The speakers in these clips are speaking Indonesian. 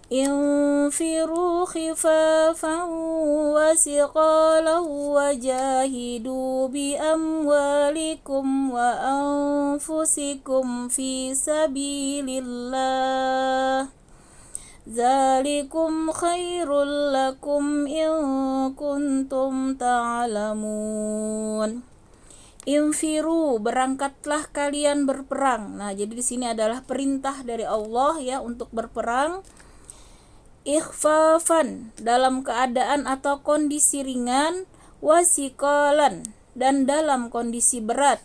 انفروا خفافا وثقالا وجاهدوا بأموالكم وأنفسكم في سبيل الله ذلكم خير لكم إن كنتم تعلمون. Infiru, berangkatlah kalian berperang. Nah, jadi di sini adalah perintah dari Allah ya untuk berperang. Ikhfafan, dalam keadaan atau kondisi ringan, wasikolan, dan dalam kondisi berat.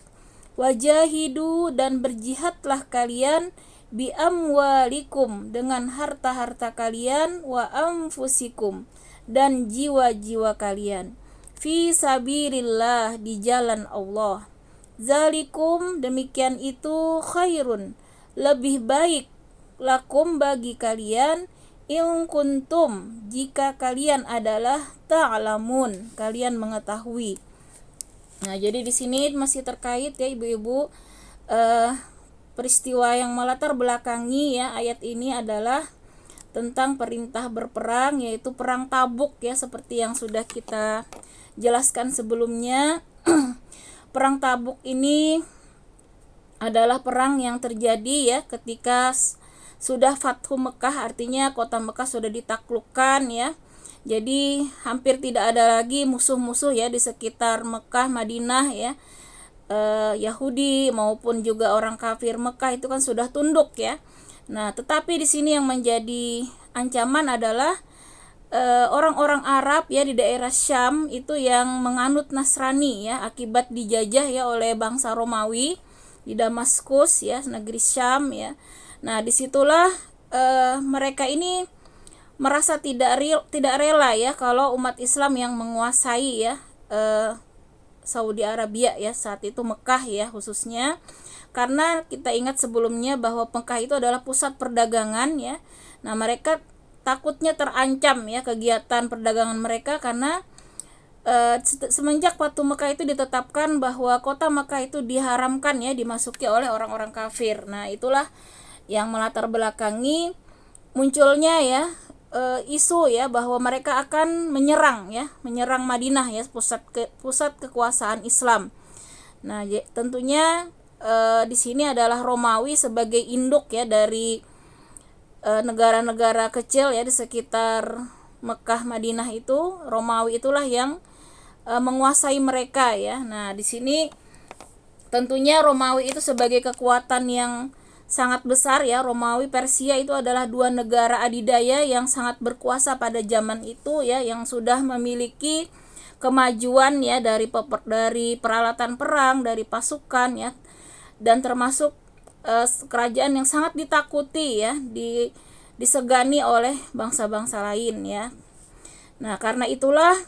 Wajahidu, dan berjihadlah kalian bi amwalikum, dengan harta-harta kalian, wa anfusikum, dan jiwa-jiwa kalian, fi sabilillah, di jalan Allah. Zalikum, demikian itu, khairun, lebih baik, lakum, bagi kalian, in kuntum, jika kalian adalah ta'lamun, kalian mengetahui. Nah, jadi di sini masih terkait ya ibu-ibu, peristiwa yang melatar belakangi ya ayat ini adalah tentang perintah berperang, yaitu perang Tabuk ya, seperti yang sudah kita jelaskan sebelumnya. Perang Tabuk ini adalah perang yang terjadi ya ketika sudah Fathu Mekah, artinya kota Mekah sudah ditaklukkan ya. Jadi hampir tidak ada lagi musuh-musuh ya di sekitar Mekah, Madinah ya. Yahudi maupun juga orang kafir Mekah itu kan sudah tunduk ya. Nah, tetapi di sini yang menjadi ancaman adalah orang-orang Arab ya di daerah Syam itu yang menganut Nasrani ya, akibat dijajah ya oleh bangsa Romawi di Damaskus ya, negeri Syam ya. Nah, disitulah mereka ini merasa tidak rela ya kalau umat Islam yang menguasai ya Saudi Arabia ya, saat itu Mekah ya khususnya, karena kita ingat sebelumnya bahwa Mekah itu adalah pusat perdagangan ya. Nah, mereka takutnya terancam ya kegiatan perdagangan mereka, karena semenjak Fathu Mekah itu ditetapkan bahwa kota Mekah itu diharamkan ya dimasuki oleh orang-orang kafir. Nah, itulah yang melatar belakangi munculnya ya isu ya bahwa mereka akan menyerang Madinah ya, pusat kekuasaan Islam. Nah, tentunya di sini adalah Romawi sebagai induk ya dari negara-negara kecil ya di sekitar Mekah, Madinah itu. Romawi itulah yang menguasai mereka ya. Nah, di sini tentunya Romawi itu sebagai kekuatan yang sangat besar ya. Romawi Persia itu adalah dua negara adidaya yang sangat berkuasa pada zaman itu ya, yang sudah memiliki kemajuan ya dari peralatan perang, dari pasukan ya, dan termasuk kerajaan yang sangat ditakuti ya, disegani oleh bangsa-bangsa lain ya. Nah, karena itulah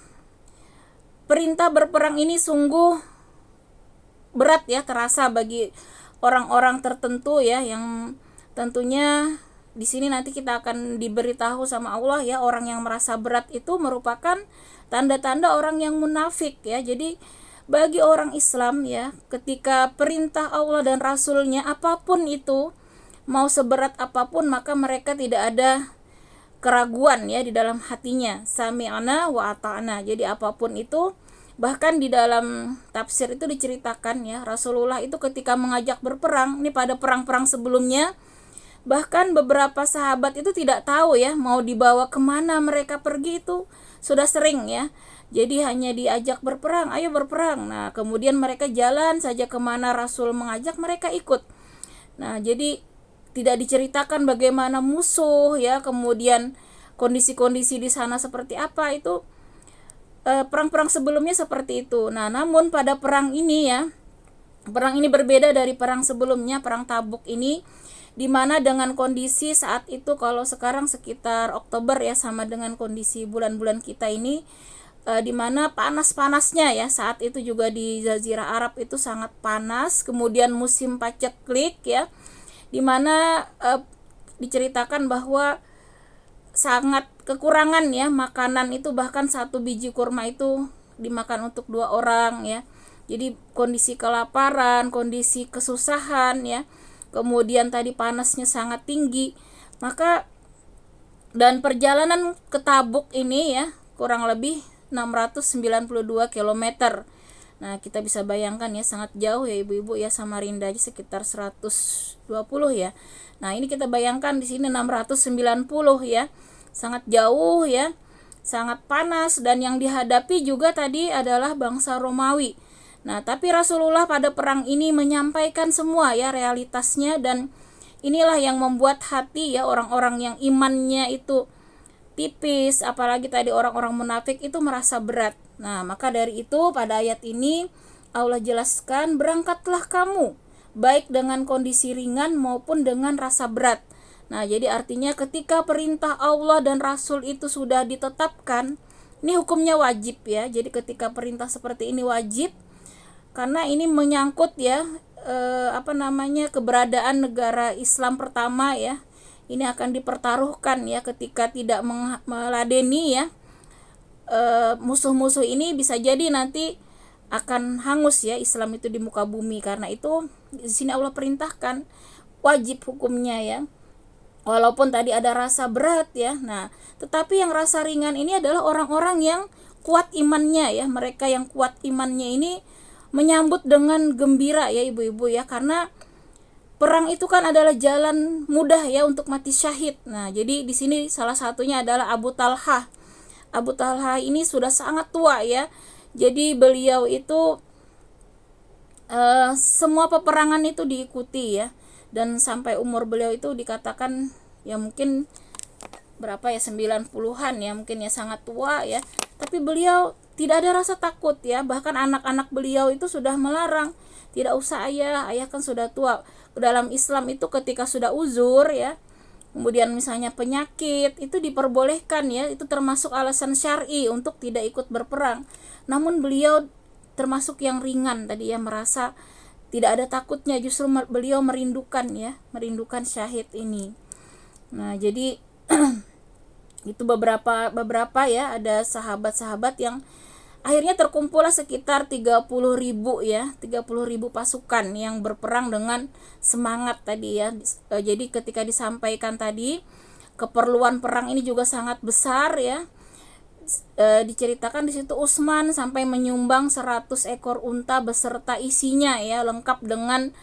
perintah berperang ini sungguh berat ya, terasa bagi orang-orang tertentu ya, yang tentunya di sini nanti kita akan diberitahu sama Allah ya, orang yang merasa berat itu merupakan tanda-tanda orang yang munafik ya. Jadi bagi orang Islam ya, ketika perintah Allah dan Rasulnya apapun itu, mau seberat apapun, maka mereka tidak ada keraguan ya di dalam hatinya, sami'na wa ata'na. Jadi apapun itu, bahkan di dalam tafsir itu diceritakan ya, Rasulullah itu ketika mengajak berperang, ini pada perang-perang sebelumnya, bahkan beberapa sahabat itu tidak tahu ya mau dibawa kemana mereka pergi, itu sudah sering ya. Jadi hanya diajak berperang, ayo berperang. Nah, kemudian mereka jalan saja kemana Rasul mengajak, mereka ikut. Nah, jadi tidak diceritakan bagaimana musuh ya, kemudian kondisi-kondisi di sana seperti apa. Itu perang-perang sebelumnya seperti itu. Nah, namun pada perang ini ya, perang ini berbeda dari perang sebelumnya, perang Tabuk ini, dimana dengan kondisi saat itu, kalau sekarang sekitar Oktober ya, sama dengan kondisi bulan-bulan kita ini, dimana panas-panasnya ya, saat itu juga di Jazirah Arab itu sangat panas. Kemudian musim paceklik ya, dimana diceritakan bahwa sangat kekurangan ya makanan itu, bahkan satu biji kurma itu dimakan untuk 2 orang ya. Jadi kondisi kelaparan, kondisi kesusahan ya, kemudian tadi panasnya sangat tinggi. Maka Dan perjalanan ke Tabuk ini ya kurang lebih 692 km. Nah, kita bisa bayangkan ya, sangat jauh ya ibu-ibu ya, Samarinda aja sekitar 120 ya. Nah, ini kita bayangkan di sini 690 ya. Sangat jauh ya. Sangat panas, dan yang dihadapi juga tadi adalah bangsa Romawi. Nah, tapi Rasulullah pada perang ini menyampaikan semua ya realitasnya, dan inilah yang membuat hati ya orang-orang yang imannya itu tipis, apalagi tadi orang-orang munafik itu merasa berat. Nah, maka dari itu pada ayat ini Allah jelaskan, berangkatlah kamu baik dengan kondisi ringan maupun dengan rasa berat. Nah, jadi artinya ketika perintah Allah dan Rasul itu sudah ditetapkan, ini hukumnya wajib ya. Jadi ketika perintah seperti ini wajib, karena ini menyangkut ya keberadaan negara Islam pertama ya. Ini akan dipertaruhkan ya, ketika tidak meladeni ya musuh-musuh ini, bisa jadi nanti akan hangus ya Islam itu di muka bumi. Karena itu di sini Allah perintahkan wajib hukumnya ya. Walaupun tadi ada rasa berat ya. Nah, tetapi yang rasa ringan ini adalah orang-orang yang kuat imannya ya. Mereka yang kuat imannya ini menyambut dengan gembira ya ibu-ibu ya, karena perang itu kan adalah jalan mudah ya untuk mati syahid. Nah, jadi di sini salah satunya adalah Abu Talhah. Abu Talhah ini sudah sangat tua ya. Jadi beliau itu semua peperangan itu diikuti ya. Dan sampai umur beliau itu dikatakan ya mungkin berapa ya, 90-an ya, mungkin ya, sangat tua ya. Tapi beliau tidak ada rasa takut ya. Bahkan anak-anak beliau itu sudah melarang, tidak usah ayah kan sudah tua. Dalam Islam itu ketika sudah uzur ya, kemudian misalnya penyakit, itu diperbolehkan ya, itu termasuk alasan syar'i untuk tidak ikut berperang. Namun beliau termasuk yang ringan tadi ya, merasa tidak ada takutnya, justru beliau merindukan syahid ini. Nah, jadi itu beberapa ya, ada sahabat-sahabat yang akhirnya terkumpullah sekitar 30.000 ya, 30.000 pasukan yang berperang dengan semangat tadi ya. Jadi ketika disampaikan tadi keperluan perang ini juga sangat besar ya. Diceritakan di situ Utsman sampai menyumbang 100 ekor unta beserta isinya ya, lengkap dengan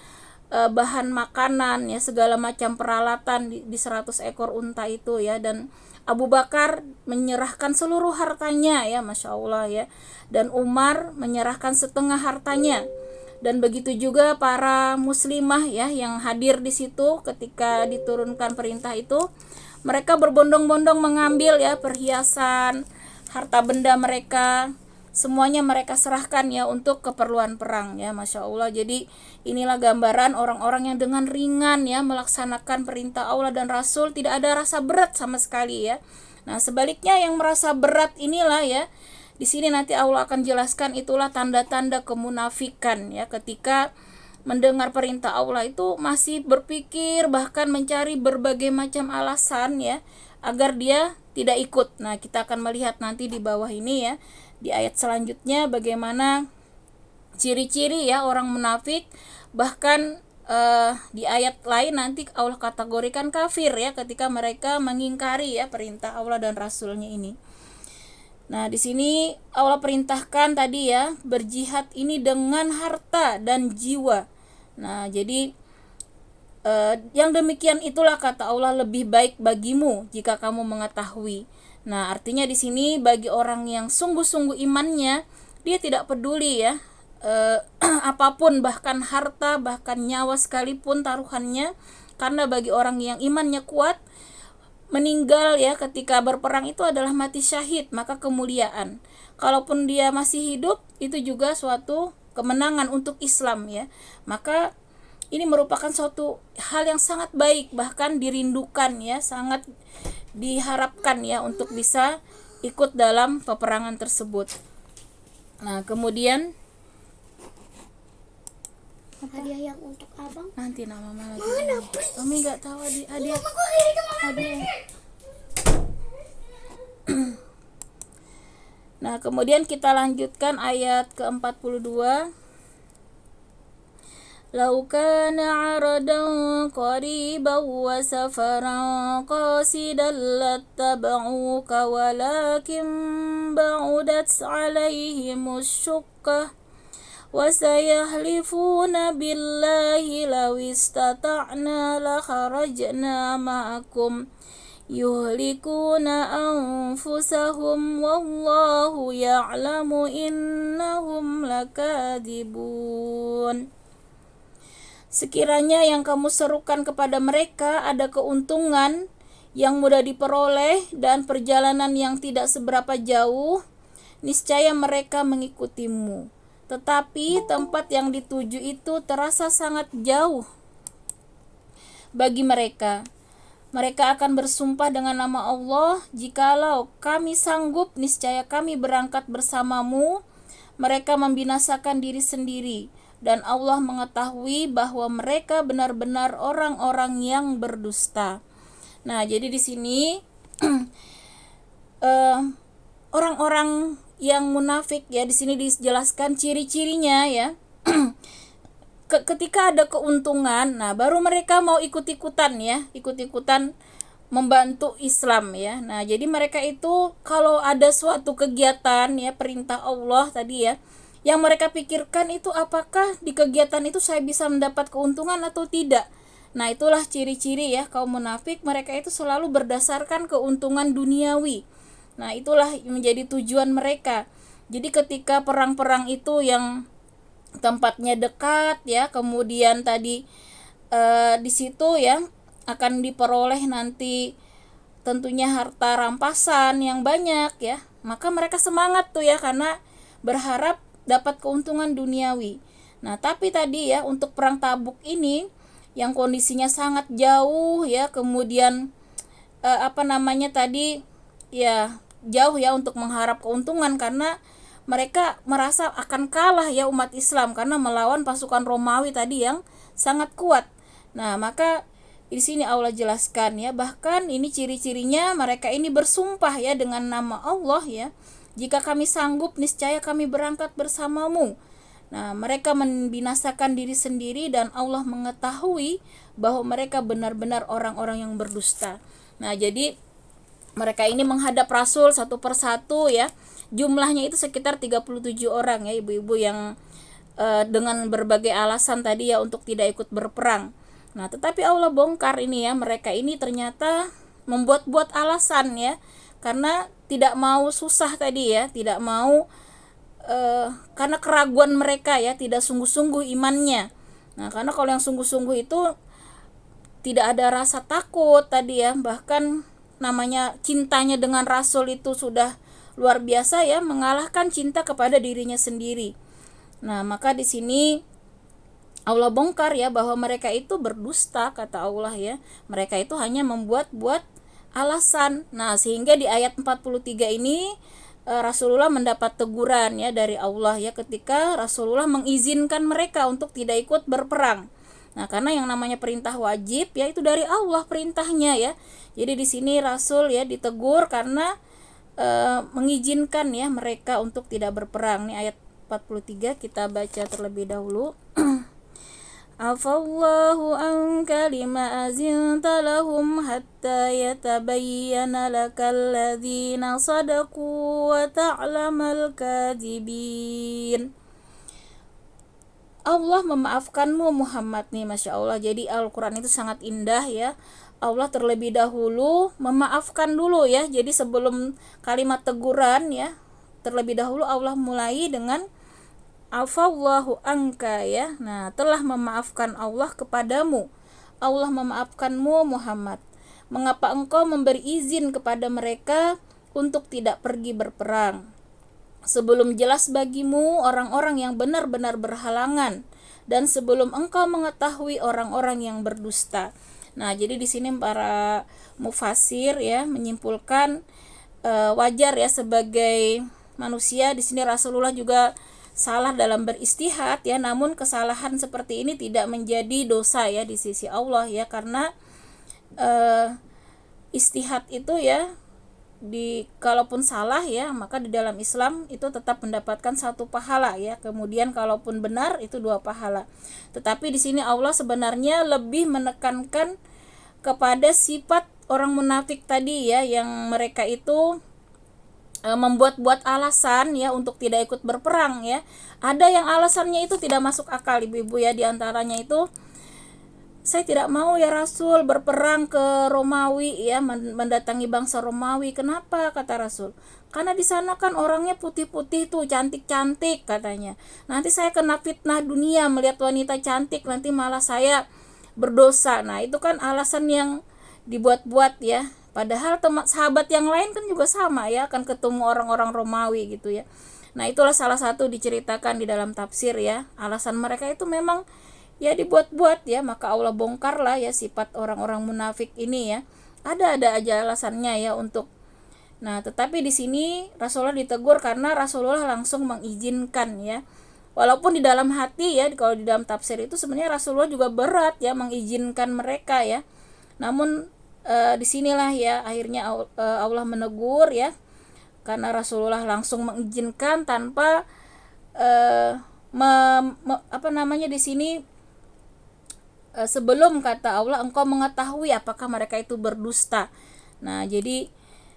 bahan makanan ya, segala macam peralatan di 100 ekor unta itu ya. Dan Abu Bakar menyerahkan seluruh hartanya ya, Masya Allah ya, dan Umar menyerahkan setengah hartanya. Dan begitu juga para muslimah ya yang hadir di situ ketika diturunkan perintah itu, mereka berbondong-bondong mengambil ya perhiasan, harta benda mereka, semuanya mereka serahkan ya untuk keperluan perang ya, Masya Allah. Jadi inilah gambaran orang-orang yang dengan ringan ya melaksanakan perintah Allah dan Rasul, tidak ada rasa berat sama sekali ya. Nah, sebaliknya yang merasa berat inilah ya, di sini nanti Allah akan jelaskan, itulah tanda-tanda kemunafikan ya, ketika mendengar perintah Allah itu masih berpikir, bahkan mencari berbagai macam alasan ya agar dia tidak ikut. Nah, kita akan melihat nanti di bawah ini ya, di ayat selanjutnya, bagaimana ciri-ciri ya orang munafik. Bahkan di ayat lain nanti Allah kategorikan kafir ya ketika mereka mengingkari ya perintah Allah dan Rasulnya ini. Nah, di sini Allah perintahkan tadi ya, berjihad ini dengan harta dan jiwa. Nah, jadi yang demikian itulah kata Allah lebih baik bagimu jika kamu mengetahui. Nah, artinya di sini bagi orang yang sungguh-sungguh imannya, dia tidak peduli ya apapun, bahkan harta, bahkan nyawa sekalipun taruhannya, karena bagi orang yang imannya kuat, meninggal ya ketika berperang itu adalah mati syahid, maka kemuliaan. Kalaupun dia masih hidup, itu juga suatu kemenangan untuk Islam ya. Maka ini merupakan suatu hal yang sangat baik, bahkan dirindukan ya, sangat diharapkan ya untuk bisa ikut dalam peperangan tersebut. Nah, kemudian hadiah yang untuk abang nanti nama mama lagi. Mana? Umi nggak tahu hadiah. Nah, kemudian kita lanjutkan ayat ke-42. لو كان عرضا قريبا وسفرا قاصدا لاتبعوك ولكن بعدت عليهم الشقة وسيحلفون بالله لو استطعنا لخرجنا معكم يهلكون أنفسهم والله يعلم إنهم لكاذبون. Sekiranya yang kamu serukan kepada mereka ada keuntungan yang mudah diperoleh dan perjalanan yang tidak seberapa jauh, niscaya mereka mengikutimu. Tetapi tempat yang dituju itu terasa sangat jauh bagi mereka. Mereka akan bersumpah dengan nama Allah, jikalau kami sanggup, niscaya kami berangkat bersamamu. Mereka membinasakan diri sendiri, dan Allah mengetahui bahwa mereka benar-benar orang-orang yang berdusta. Nah, jadi di sini orang-orang yang munafik ya, di sini dijelaskan ciri-cirinya ya. Ketika ada keuntungan, nah baru mereka mau ikut-ikutan ya, ikut-ikutan membantu Islam ya. Nah, jadi mereka itu kalau ada suatu kegiatan ya, perintah Allah tadi ya, yang mereka pikirkan itu apakah di kegiatan itu saya bisa mendapat keuntungan atau tidak. Nah, itulah ciri-ciri ya kaum munafik, mereka itu selalu berdasarkan keuntungan duniawi. Nah, itulah menjadi tujuan mereka. Jadi ketika perang-perang itu yang tempatnya dekat ya, kemudian tadi di situ ya akan diperoleh nanti tentunya harta rampasan yang banyak ya, maka mereka semangat tuh ya, karena berharap dapat keuntungan duniawi. Nah, tapi tadi ya untuk perang Tabuk ini yang kondisinya sangat jauh ya, kemudian tadi ya jauh ya untuk mengharap keuntungan, karena mereka merasa akan kalah ya umat Islam karena melawan pasukan Romawi tadi yang sangat kuat. Nah, maka di sini Allah jelaskan ya, bahkan ini ciri-cirinya mereka ini bersumpah ya dengan nama Allah ya, jika kami sanggup niscaya kami berangkat bersamamu. Nah, mereka membinasakan diri sendiri dan Allah mengetahui bahwa mereka benar-benar orang-orang yang berdusta. Nah, jadi mereka ini menghadap Rasul satu persatu ya. Jumlahnya itu sekitar 37 orang ya, ibu-ibu yang dengan berbagai alasan tadi ya untuk tidak ikut berperang. Nah, tetapi Allah bongkar ini ya, mereka ini ternyata membuat-buat alasan ya, karena tidak mau susah tadi ya, tidak mau karena keraguan mereka ya, tidak sungguh-sungguh imannya. Nah, karena kalau yang sungguh-sungguh itu tidak ada rasa takut tadi ya, bahkan namanya cintanya dengan Rasul itu sudah luar biasa ya, mengalahkan cinta kepada dirinya sendiri. Nah, maka di sini Allah bongkar ya bahwa mereka itu berdusta, kata Allah ya. Mereka itu hanya membuat-buat alasan. Nah, sehingga di ayat 43 ini Rasulullah mendapat teguran ya dari Allah ya, ketika Rasulullah mengizinkan mereka untuk tidak ikut berperang. Nah, karena yang namanya perintah wajib ya itu dari Allah perintahnya ya. Jadi di sini Rasul ya ditegur karena mengizinkan ya mereka untuk tidak berperang. Nih ayat 43 kita baca terlebih dahulu. Afallahu anka lima azinta lahum hatta yatabayyana lakal ladzina sadaqu wa ta'lamal kadzibin. Allah memaafkanmu Muhammad nih, Masya Allah. Jadi Al-Quran itu sangat indah ya. Allah terlebih dahulu memaafkan dulu ya. Jadi sebelum kalimat teguran ya, terlebih dahulu Allah mulai dengan afallahu anka ya. Nah, telah memaafkan Allah kepadamu. Allah memaafkanmu Muhammad. Mengapa engkau memberi izin kepada mereka untuk tidak pergi berperang? Sebelum jelas bagimu orang-orang yang benar-benar berhalangan, dan sebelum engkau mengetahui orang-orang yang berdusta. Nah, jadi di sini para mufasir ya menyimpulkan wajar ya sebagai manusia. Di sini Rasulullah juga salah dalam beristihad ya, namun kesalahan seperti ini tidak menjadi dosa ya di sisi Allah ya, karena istihad itu ya kalaupun salah ya, maka di dalam Islam itu tetap mendapatkan 1 pahala ya. Kemudian kalaupun benar itu 2 pahala. Tetapi di sini Allah sebenarnya lebih menekankan kepada sifat orang munafik tadi ya, yang mereka itu membuat-buat alasan ya untuk tidak ikut berperang ya. Ada yang alasannya itu tidak masuk akal ibu-ibu ya, di antaranya itu, saya tidak mau ya Rasul berperang ke Romawi ya, mendatangi bangsa Romawi. Kenapa? Kata Rasul. Karena di sana kan orangnya putih-putih tuh, cantik-cantik katanya. Nanti saya kena fitnah dunia melihat wanita cantik, nanti malah saya berdosa. Nah, itu kan alasan yang dibuat-buat ya. Padahal sahabat yang lain kan juga sama ya, akan ketemu orang-orang Romawi gitu ya. Nah, itulah salah satu diceritakan di dalam tafsir ya. Alasan mereka itu memang ya dibuat-buat ya, maka Allah bongkarlah ya sifat orang-orang munafik ini ya. Ada aja alasannya ya untuk. Nah, tetapi di sini Rasulullah ditegur karena Rasulullah langsung mengizinkan ya. Walaupun di dalam hati ya, kalau di dalam tafsir itu sebenarnya Rasulullah juga berat ya mengizinkan mereka ya. Namun disinilah ya akhirnya Allah menegur ya, karena Rasulullah langsung mengizinkan tanpa di sini sebelum kata Allah engkau mengetahui apakah mereka itu berdusta. Nah, jadi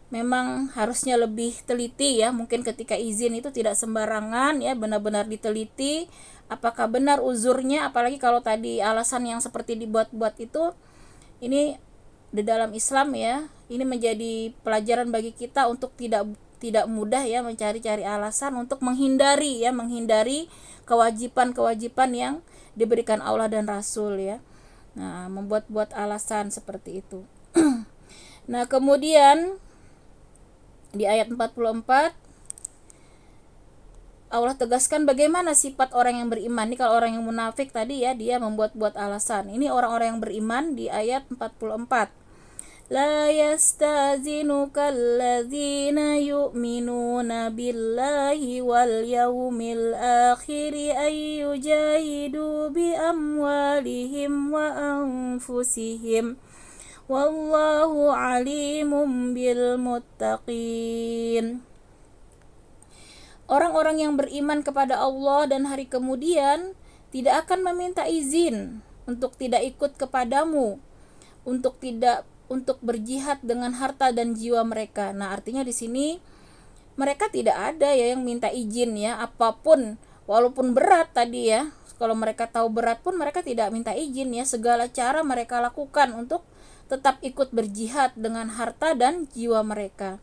memang harusnya lebih teliti ya, mungkin ketika izin itu tidak sembarangan ya, benar-benar diteliti apakah benar uzurnya, apalagi kalau tadi alasan yang seperti dibuat-buat itu. Ini di dalam Islam ya, ini menjadi pelajaran bagi kita untuk tidak mudah ya mencari-cari alasan untuk menghindari kewajiban-kewajiban yang diberikan Allah dan Rasul ya. Nah, membuat-buat alasan seperti itu. Nah, kemudian di ayat 44 Allah tegaskan bagaimana sifat orang yang beriman. Ini kalau orang yang munafik tadi ya, dia membuat-buat alasan. Ini orang-orang yang beriman di ayat 44. La yastazinuka alladzina yu'minuna billahi wal yawmil akhiri ayyujahidu bi amwalihim wa anfusihim wallahu alimun bil muttaqin. Orang-orang yang beriman kepada Allah dan hari kemudian tidak akan meminta izin untuk tidak ikut kepadamu, untuk berjihad dengan harta dan jiwa mereka. Nah, artinya di sini mereka tidak ada ya yang minta izin ya, apapun walaupun berat tadi ya. Kalau mereka tahu berat pun mereka tidak minta izin ya, segala cara mereka lakukan untuk tetap ikut berjihad dengan harta dan jiwa mereka.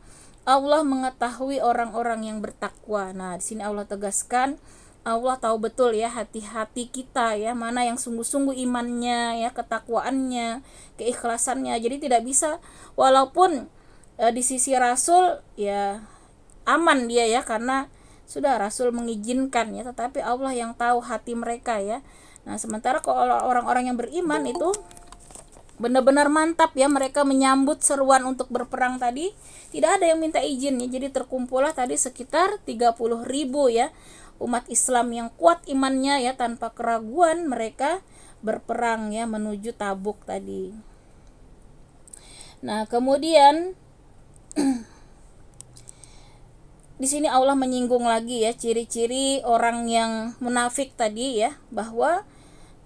Allah mengetahui orang-orang yang bertakwa. Nah, di sini Allah tegaskan, Allah tahu betul ya hati-hati kita ya, mana yang sungguh-sungguh imannya ya, ketakwaannya, keikhlasannya. Jadi tidak bisa walaupun di sisi Rasul ya aman dia ya, karena sudah Rasul mengizinkan ya, tetapi Allah yang tahu hati mereka ya. Nah, sementara kalau orang-orang yang beriman itu benar-benar mantap ya, mereka menyambut seruan untuk berperang tadi, tidak ada yang minta izin ya. Jadi terkumpullah tadi sekitar 30.000 ya umat Islam yang kuat imannya ya, tanpa keraguan mereka berperang ya menuju Tabuk tadi. Nah, kemudian di sini Allah menyinggung lagi ya ciri-ciri orang yang munafik tadi ya, bahwa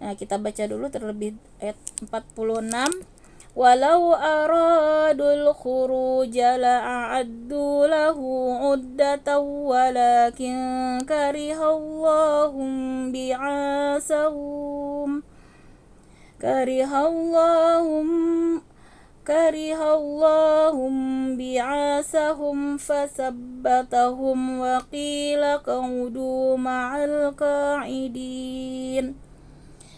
kita baca dulu terlebih ayat 46. Walau aradul khuruja la'addu lahu 'uddatan walakin karihallahum bi'asahum fasabbatahum wa qila qa'udu ma'al qa'idin.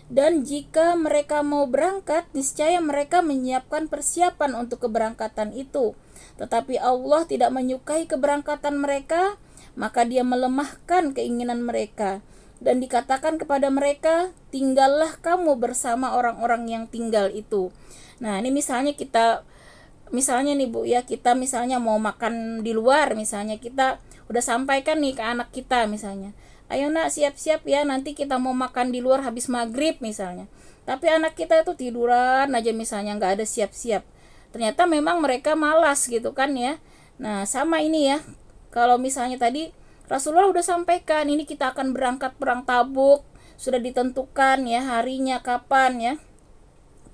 Dan jika mereka mau berangkat, niscaya mereka menyiapkan persiapan untuk keberangkatan itu. Tetapi Allah tidak menyukai keberangkatan mereka, maka Dia melemahkan keinginan mereka. Dan dikatakan kepada mereka, tinggallah kamu bersama orang-orang yang tinggal itu. Nah, ini misalnya nih Bu ya, kita misalnya mau makan di luar, misalnya kita udah sampaikan nih ke anak kita misalnya, ayo nak siap-siap ya, nanti kita mau makan di luar habis maghrib misalnya. Tapi anak kita itu tiduran aja misalnya, nggak ada siap-siap. Ternyata memang mereka malas gitu kan ya. Nah, sama ini ya. Kalau misalnya tadi Rasulullah udah sampaikan, ini kita akan berangkat perang Tabuk, sudah ditentukan ya harinya kapan ya.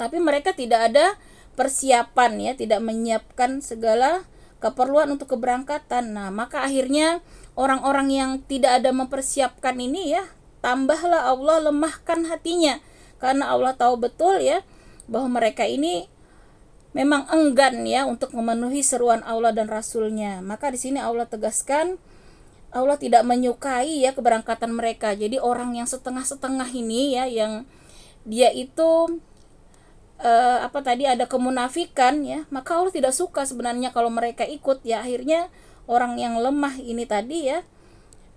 Tapi mereka tidak ada persiapan ya, tidak menyiapkan segala keperluan untuk keberangkatan. Nah, maka akhirnya orang-orang yang tidak ada mempersiapkan ini ya, tambahlah Allah lemahkan hatinya. Karena Allah tahu betul ya bahwa mereka ini memang enggan ya untuk memenuhi seruan Allah dan Rasulnya. Maka di sini Allah tegaskan, Allah tidak menyukai ya keberangkatan mereka. Jadi orang yang setengah-setengah ini ya, yang dia itu ada kemunafikan ya, maka Allah tidak suka sebenarnya kalau mereka ikut ya. Akhirnya orang yang lemah ini tadi ya,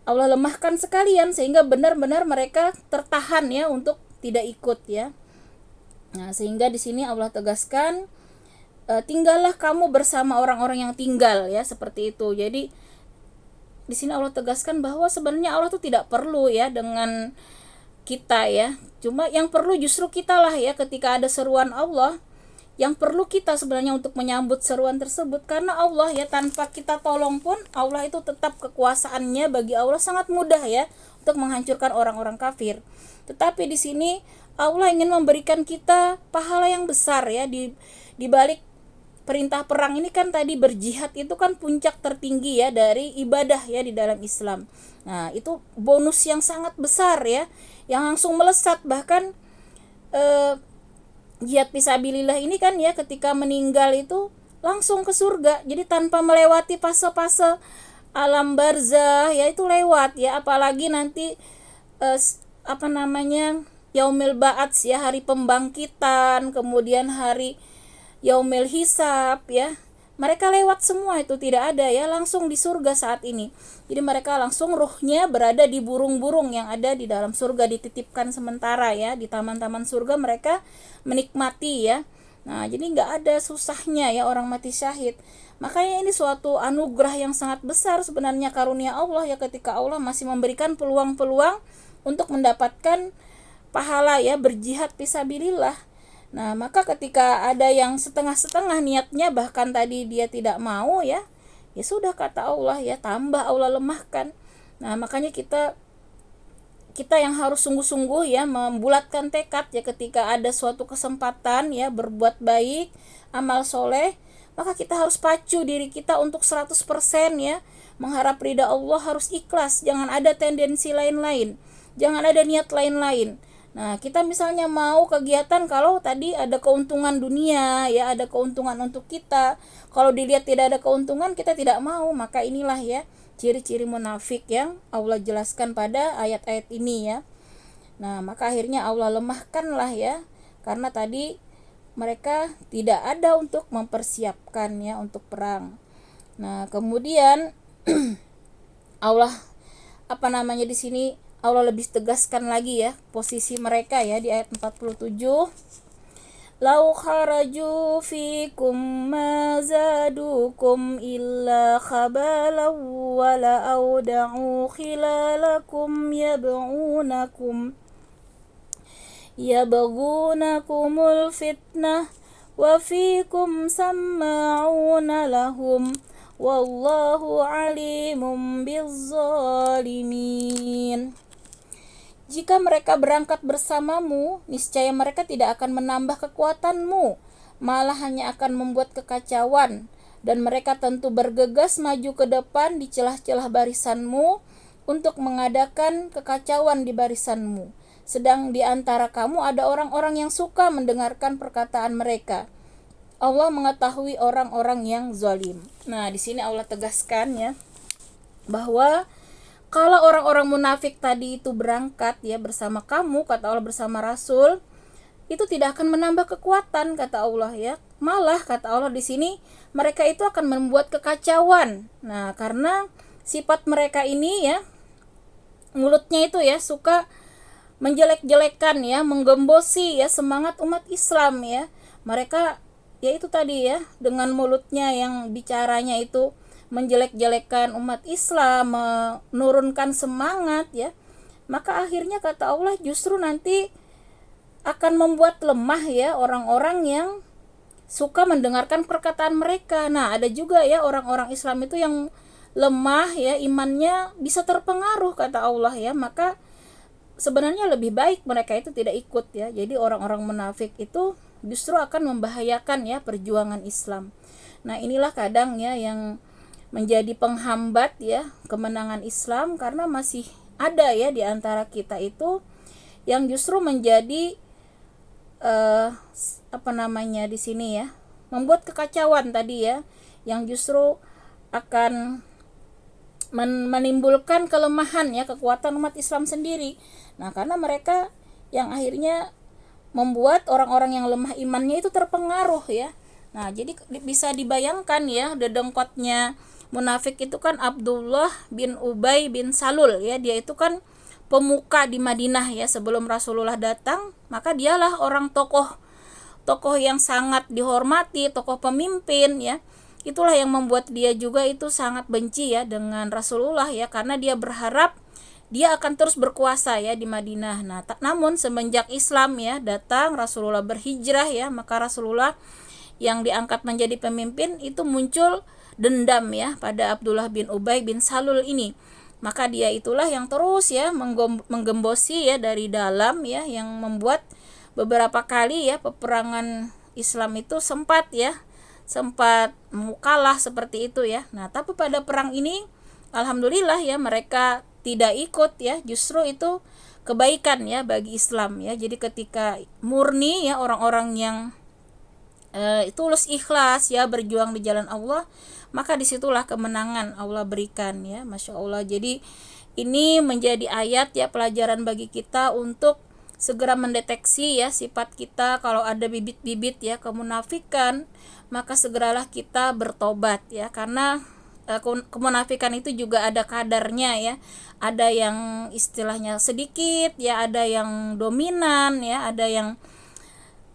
Allah lemahkan sekalian sehingga benar-benar mereka tertahan ya untuk tidak ikut ya. Nah, sehingga di sini Allah tegaskan, tinggallah kamu bersama orang-orang yang tinggal ya, seperti itu. Jadi di sini Allah tegaskan bahwa sebenarnya Allah tuh tidak perlu ya dengan kita ya. Cuma yang perlu justru kita lah ya, ketika ada seruan Allah, yang perlu kita sebenarnya untuk menyambut seruan tersebut. Karena Allah ya, tanpa kita tolong pun Allah itu tetap kekuasaannya, bagi Allah sangat mudah ya untuk menghancurkan orang-orang kafir. Tetapi di sini Allah ingin memberikan kita pahala yang besar ya, di balik perintah perang ini kan tadi berjihad itu kan puncak tertinggi ya dari ibadah ya di dalam Islam. Nah, itu bonus yang sangat besar ya, yang langsung melesat. Bahkan jihad fisabilillah ini kan ya, ketika meninggal itu langsung ke surga. Jadi tanpa melewati fase-fase alam barzah ya, itu lewat ya. Apalagi nanti yaumil ba'ats ya, hari pembangkitan, kemudian hari yaumil hisab ya, mereka lewat semua itu, tidak ada ya, langsung di surga saat ini. Jadi mereka langsung ruhnya berada di burung-burung yang ada di dalam surga, dititipkan sementara ya di taman-taman surga, mereka menikmati ya. Nah, jadi nggak ada susahnya ya orang mati syahid. Makanya ini suatu anugerah yang sangat besar sebenarnya, karunia Allah ya, ketika Allah masih memberikan peluang-peluang untuk mendapatkan pahala ya berjihad fisabilillah. Nah, maka ketika ada yang setengah-setengah niatnya, bahkan tadi dia tidak mau ya, ya sudah kata Allah ya, tambah Allah lemahkan. Nah, makanya kita yang harus sungguh-sungguh ya membulatkan tekad ya, ketika ada suatu kesempatan ya berbuat baik, amal soleh, maka kita harus pacu diri kita untuk 100% ya, mengharap ridha Allah, harus ikhlas, jangan ada tendensi lain-lain, jangan ada niat lain-lain. Nah, kita misalnya mau kegiatan kalau tadi ada keuntungan dunia ya, ada keuntungan untuk kita, kalau dilihat tidak ada keuntungan, kita tidak mau. Maka inilah ya ciri-ciri munafik yang Allah jelaskan pada ayat-ayat ini ya. Nah, maka akhirnya Allah lemahkanlah ya, karena tadi mereka tidak ada untuk mempersiapkan ya untuk perang. Nah, kemudian Allah di sini Allah lebih tegaskan lagi ya posisi mereka ya di ayat 47. Lau kharaju fikum ma zadukum illa khabalan wa la auda'u khilalakum yabghunakumul fitnah wa fikum samma'una lahum wallahu alimum bizzalimin. Jika mereka berangkat bersamamu, niscaya mereka tidak akan menambah kekuatanmu, malah hanya akan membuat kekacauan, dan mereka tentu bergegas maju ke depan di celah-celah barisanmu untuk mengadakan kekacauan di barisanmu. Sedang di antara kamu ada orang-orang yang suka mendengarkan perkataan mereka. Allah mengetahui orang-orang yang zalim. Nah, di sini Allah tegaskan ya, bahwa kalau orang-orang munafik tadi itu berangkat ya bersama kamu, kata Allah, bersama Rasul, itu tidak akan menambah kekuatan, kata Allah ya. Malah kata Allah di sini, mereka itu akan membuat kekacauan. Nah, karena sifat mereka ini ya, mulutnya itu ya suka menjelek-jelekan ya, menggembosi ya semangat umat Islam ya. Mereka ya itu tadi ya, dengan mulutnya yang bicaranya itu menjelek-jelekan umat Islam, menurunkan semangat ya, maka akhirnya kata Allah justru nanti akan membuat lemah ya orang-orang yang suka mendengarkan perkataan mereka. Nah, ada juga ya orang-orang Islam itu yang lemah ya, imannya bisa terpengaruh kata Allah ya, maka sebenarnya lebih baik mereka itu tidak ikut ya. Jadi orang-orang munafik itu justru akan membahayakan ya perjuangan Islam. Nah, inilah kadang ya yang menjadi penghambat ya kemenangan Islam, karena masih ada ya di antara kita itu yang justru menjadi di sini ya, membuat kekacauan tadi ya, yang justru akan menimbulkan kelemahan ya kekuatan umat Islam sendiri. Nah, karena mereka yang akhirnya membuat orang-orang yang lemah imannya itu terpengaruh ya. Nah, jadi bisa dibayangkan ya, dedengkotnya munafik itu kan Abdullah bin Ubay bin Salul ya. Dia itu kan pemuka di Madinah ya sebelum Rasulullah datang, maka dialah orang tokoh yang sangat dihormati, tokoh pemimpin ya. Itulah yang membuat dia juga itu sangat benci ya dengan Rasulullah ya, karena dia berharap dia akan terus berkuasa ya di Madinah. Nah, namun semenjak Islam ya datang, Rasulullah berhijrah ya, maka Rasulullah yang diangkat menjadi pemimpin itu muncul dendam ya pada Abdullah bin Ubay bin Salul ini. Maka dia itulah yang terus ya menggembosi ya dari dalam ya, yang membuat beberapa kali ya peperangan Islam itu sempat kalah seperti itu ya. Nah, tapi pada perang ini alhamdulillah ya mereka tidak ikut ya, justru itu kebaikan ya bagi Islam ya. Jadi ketika murni ya orang-orang yang tulus ikhlas ya berjuang di jalan Allah, maka disitulah kemenangan Allah berikan ya, Masya Allah. Jadi ini menjadi ayat ya, pelajaran bagi kita untuk segera mendeteksi ya sifat kita. Kalau ada bibit-bibit ya kemunafikan, maka segeralah kita bertobat ya, karena kemunafikan itu juga ada kadarnya ya. Ada yang istilahnya sedikit ya, ada yang dominan ya, ada yang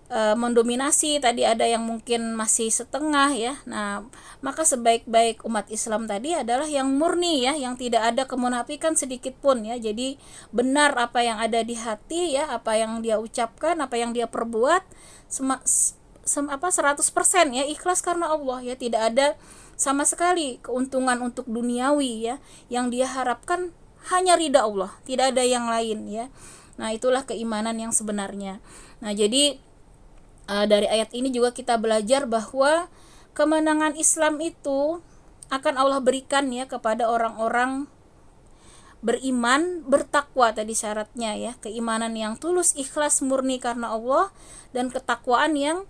mendominasi, tadi ada yang mungkin masih setengah ya. Nah, maka sebaik-baik umat Islam tadi adalah yang murni ya, yang tidak ada kemunafikan sedikit pun ya. Jadi benar apa yang ada di hati ya, apa yang dia ucapkan, apa yang dia perbuat 100% ya ikhlas karena Allah ya. Tidak ada sama sekali keuntungan untuk duniawi ya, yang dia harapkan hanya ridha Allah, tidak ada yang lain ya. Nah, itulah keimanan yang sebenarnya. Nah, jadi dari ayat ini juga kita belajar bahwa kemenangan Islam itu akan Allah berikan ya kepada orang-orang beriman, bertakwa tadi syaratnya ya, keimanan yang tulus, ikhlas, murni karena Allah, dan ketakwaan yang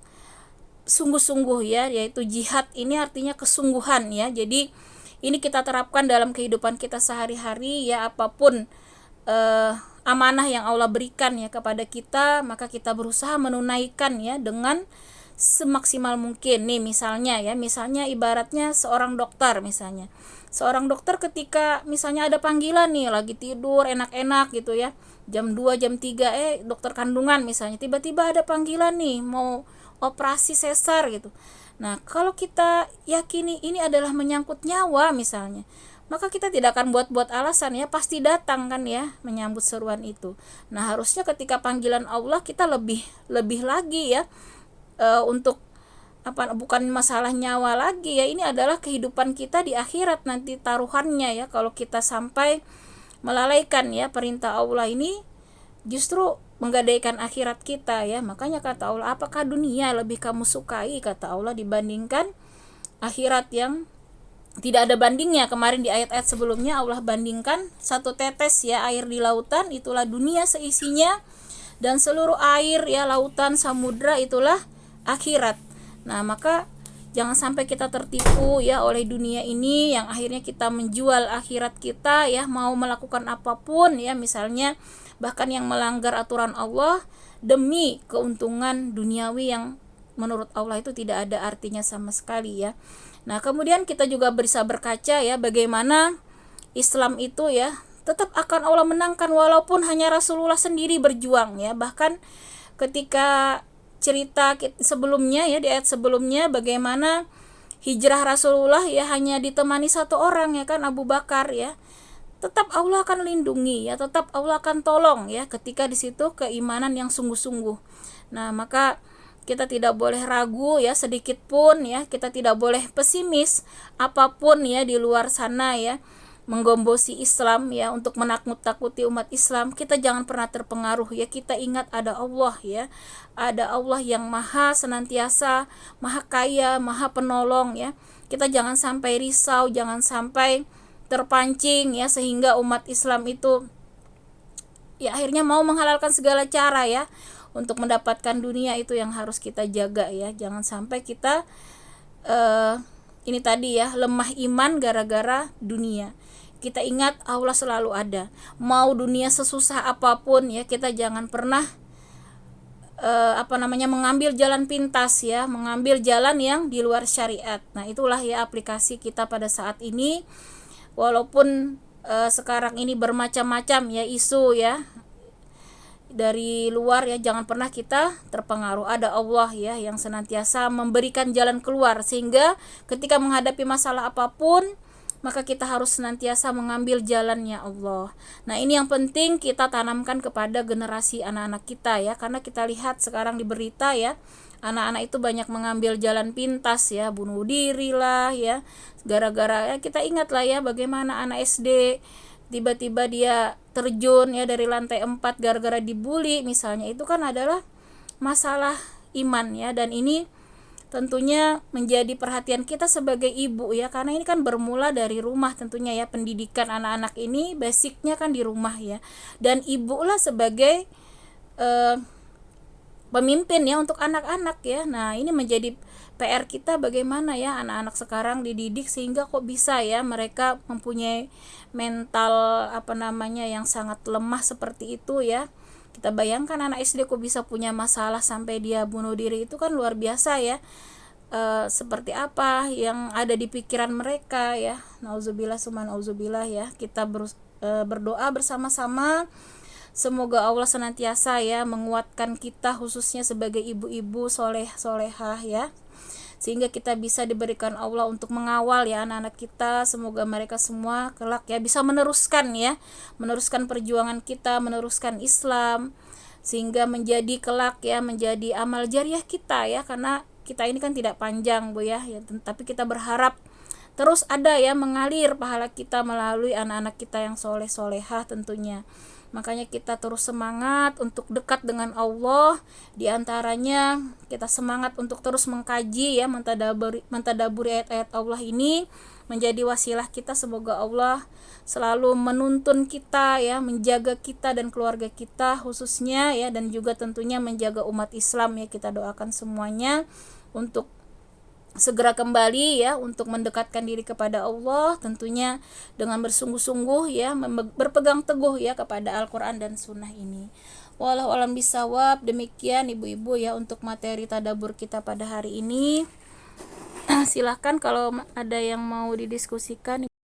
sungguh-sungguh ya, yaitu jihad ini artinya kesungguhan ya. Jadi ini kita terapkan dalam kehidupan kita sehari-hari ya, apapun amanah yang Allah berikan ya kepada kita, maka kita berusaha menunaikan ya dengan semaksimal mungkin. Nih misalnya ibaratnya seorang dokter misalnya. Seorang dokter ketika misalnya ada panggilan nih, lagi tidur enak-enak gitu ya, jam 2, jam 3 dokter kandungan misalnya, tiba-tiba ada panggilan nih mau operasi sesar gitu. Nah, kalau kita yakini ini adalah menyangkut nyawa misalnya, maka kita tidak akan buat-buat alasan ya, pasti datang kan ya menyambut seruan itu. Nah, harusnya ketika panggilan Allah kita lebih lagi ya, untuk bukan masalah nyawa lagi ya, ini adalah kehidupan kita di akhirat nanti taruhannya ya. Kalau kita sampai melalaikan ya perintah Allah ini, justru menggadaikan akhirat kita ya. Makanya kata Allah, apakah dunia lebih kamu sukai kata Allah dibandingkan akhirat yang tidak ada bandingnya. Kemarin di ayat-ayat sebelumnya Allah bandingkan satu tetes ya air di lautan itulah dunia seisinya, dan seluruh air ya lautan samudra itulah akhirat. Nah, maka jangan sampai kita tertipu ya oleh dunia ini, yang akhirnya kita menjual akhirat kita ya, mau melakukan apapun ya, misalnya bahkan yang melanggar aturan Allah demi keuntungan duniawi yang menurut Allah itu tidak ada artinya sama sekali ya. Nah, kemudian kita juga bisa berkaca ya bagaimana Islam itu ya tetap akan Allah menangkan walaupun hanya Rasulullah sendiri berjuang ya. Bahkan ketika cerita sebelumnya ya, di ayat sebelumnya, bagaimana hijrah Rasulullah ya hanya ditemani satu orang ya kan, Abu Bakar ya, tetap Allah akan lindungi ya, tetap Allah akan tolong ya ketika di situ keimanan yang sungguh-sungguh. Nah, maka kita tidak boleh ragu ya sedikit pun ya, kita tidak boleh pesimis apapun ya di luar sana ya menggombosi Islam ya, untuk menakut-takuti umat Islam. Kita jangan pernah terpengaruh ya, kita ingat ada Allah ya, ada Allah yang maha senantiasa, maha kaya, maha penolong ya. Kita jangan sampai risau, jangan sampai terpancing ya, sehingga umat Islam itu ya akhirnya mau menghalalkan segala cara ya untuk mendapatkan dunia. Itu yang harus kita jaga ya, jangan sampai kita ini tadi ya, lemah iman gara-gara dunia. Kita ingat Allah selalu ada, mau dunia sesusah apapun ya, kita jangan pernah mengambil jalan pintas ya, mengambil jalan yang di luar syariat. Nah itulah ya aplikasi kita pada saat ini. Walaupun sekarang ini bermacam-macam ya isu ya dari luar ya, jangan pernah kita terpengaruh. Ada Allah ya yang senantiasa memberikan jalan keluar, sehingga ketika menghadapi masalah apapun maka kita harus senantiasa mengambil jalannya Allah. Nah ini yang penting kita tanamkan kepada generasi anak-anak kita ya, karena kita lihat sekarang di berita ya, anak-anak itu banyak mengambil jalan pintas ya, bunuh diri lah ya, gara-gara ya, kita ingat lah ya bagaimana anak SD tiba-tiba dia terjun ya dari lantai 4 gara-gara dibully misalnya. Itu kan adalah masalah iman ya, dan ini tentunya menjadi perhatian kita sebagai ibu ya, karena ini kan bermula dari rumah tentunya ya, pendidikan anak-anak ini basicnya kan di rumah ya, dan ibu lah sebagai pemimpin ya untuk anak-anak ya. Nah ini menjadi PR kita, bagaimana ya anak-anak sekarang dididik sehingga kok bisa ya mereka mempunyai mental yang sangat lemah seperti itu ya. Kita bayangkan anak SD kok bisa punya masalah sampai dia bunuh diri, itu kan luar biasa ya. Seperti apa yang ada di pikiran mereka ya. Nauzubillah summa nauzubillah ya. Kita berdoa bersama-sama, semoga Allah senantiasa ya menguatkan kita, khususnya sebagai ibu-ibu solehah ya, sehingga kita bisa diberikan Allah untuk mengawal ya anak-anak kita. Semoga mereka semua kelak ya bisa meneruskan perjuangan kita, meneruskan Islam, sehingga menjadi kelak ya menjadi amal jariah kita ya, karena kita ini kan tidak panjang Bu ya, tapi kita berharap terus ada ya mengalir pahala kita melalui anak-anak kita yang solehah tentunya. Makanya kita terus semangat untuk dekat dengan Allah. Di antaranya kita semangat untuk terus mengkaji ya, mentadaburi ayat-ayat Allah ini, menjadi wasilah kita. Semoga Allah selalu menuntun kita ya, menjaga kita dan keluarga kita khususnya ya, dan juga tentunya menjaga umat Islam ya. Kita doakan semuanya untuk segera kembali ya, untuk mendekatkan diri kepada Allah tentunya dengan bersungguh-sungguh ya, berpegang teguh ya kepada Al-Quran dan Sunnah ini. Wallahu a'lam bishawab. Demikian ibu-ibu ya untuk materi tadabbur kita pada hari ini. Silahkan kalau ada yang mau didiskusikan.